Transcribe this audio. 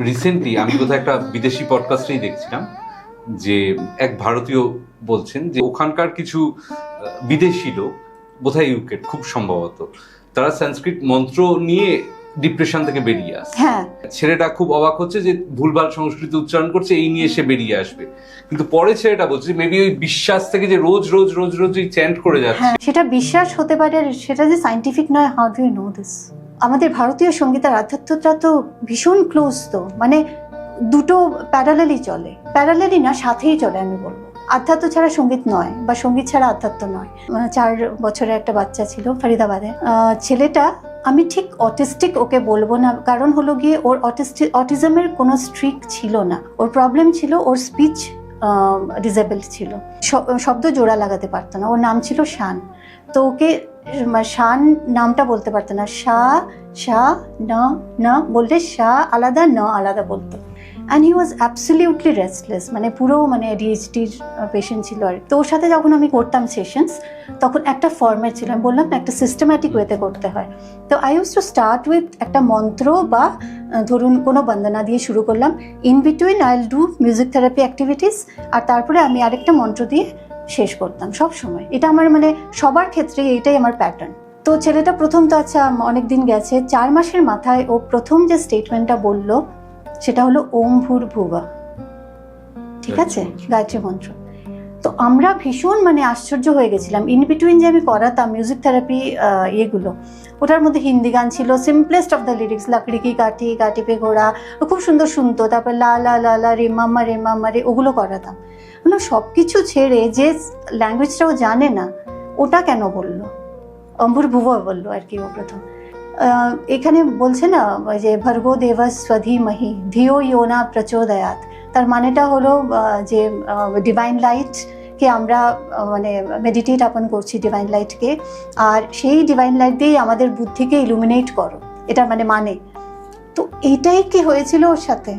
Recently আমি কোথাও একটা বিদেশি পডকাস্টেই দেখছিলাম যে এক ভারতীয় বলছেন যে ওখানকার কিছু বিদেশি লোক, বোধহয় ইউকে খুব সম্ভবত, তারা সংস্কৃত মন্ত্র নিয়ে ডিপ্রেশন থেকে বেরিয়ে আসে। হ্যাঁ, ছেলেটা খুব অবাক হচ্ছে যে ভুলভাল সংস্কৃত উচ্চারণ করছে, এই নিয়ে সে বেরিয়ে আসবে। কিন্তু পরে ছেলেটা বলছে মেবি ওই বিশ্বাস থেকে যে রোজ রোজ রোজ রোজ এই চ্যান্ট করে যাচ্ছে। হ্যাঁ, সেটা বিশ্বাস হতে পারে, সেটা যে সাইন্টিফিক নয়। How do you know this? আমাদের ভারতীয় সঙ্গীতের আধ্যাত্মটা তো ভীষণ ক্লোজ, তো মানে দুটো প্যারালালি চলে, প্যারালালি না সাথেই চলে। আমি বলবো আধ্যাত্ম ছাড়া সঙ্গীত নয়, বা সঙ্গীত ছাড়া আধ্যাত্ম নয়। 4 বছরের একটা বাচ্চা ছিল ফরিদাবাদে। ছেলেটা, আমি ঠিক অটিস্টিক ওকে বলবো না, কারণ হলো গিয়ে ওর অটিজমের কোনো স্ট্রিক ছিল না। ওর প্রবলেম ছিল, ওর স্পিচ ডিসেবল ছিল, শব্দ জোড়া লাগাতে পারতো না। ওর নাম ছিল শান। তো ওকে শান নামটা বলতে পারতো না। শা না বললে শা আলাদা, ন আলাদা বলতো। And he was absolutely restless, মানে পুরো মানে ADHDর পেশেন্ট ছিল। আর তো ওর সাথে যখন আমি করতাম সেশনস, তখন একটা ফর্মেট ছিল, আমি বললাম একটা সিস্টেম্যাটিক ওয়েতে করতে হয়। তো I use to start with একটা মন্ত্র বা ধরুন কোনো বন্দনা দিয়ে শুরু করলাম। In between I will do music therapy activities, আর তারপরে আমি আরেকটা মন্ত্র দিয়ে শেষ করতাম সব সময়। এটা আমার মানে সবার ক্ষেত্রে এইটাই আমার প্যাটার্ন। তো ছেলেটা প্রথম তো আচ্ছা অনেক দিন গেছে, 4 মাসের মাথায় ও প্রথম যে স্টেটমেন্টটা বললো সেটা হলো ওম ভূর্ভুবঃ। ঠিক আছে, গায়ত্রী মন্ত্র। তো আমরা ভীষণ মানে আশ্চর্য হয়ে গেছিলাম। ইন বিটুইন যে আমি করাতাম মিউজিক থেরাপি এগুলো, ওটার মধ্যে হিন্দি গান ছিল, সিম্পলেস্ট অফ দ্য লিরিক্স, লাকড়ি কি কাঠি, কাঠি পে ঘোড়া, খুব সুন্দর শুনতো। তারপর লা লা লা লা রে মাম্মা রে, ওগুলো করাতাম। মানে সব কিছু ছেড়ে যে ল্যাঙ্গুয়েজটাও জানে না, ওটা কেন বললো? অম্ভুর্ভুবঃ বললো আর কি ও প্রথম। এখানে বলছে না যে ভর্গো দেবস স্বধীমহি ধিয়ো ইয়ো না প্রচোদয়াৎ, তার মানেটা হলো যে ডিভাইন লাইটকে আমরা মানে মেডিটেট আপন করছি, ডিভাইন লাইটকে, আর সেই ডিভাইন লাইট দিয়েই আমাদের বুদ্ধিকে ইলুমিনেট করো, এটা মানে। তো এইটাই কি হয়েছিল ওর সাথে?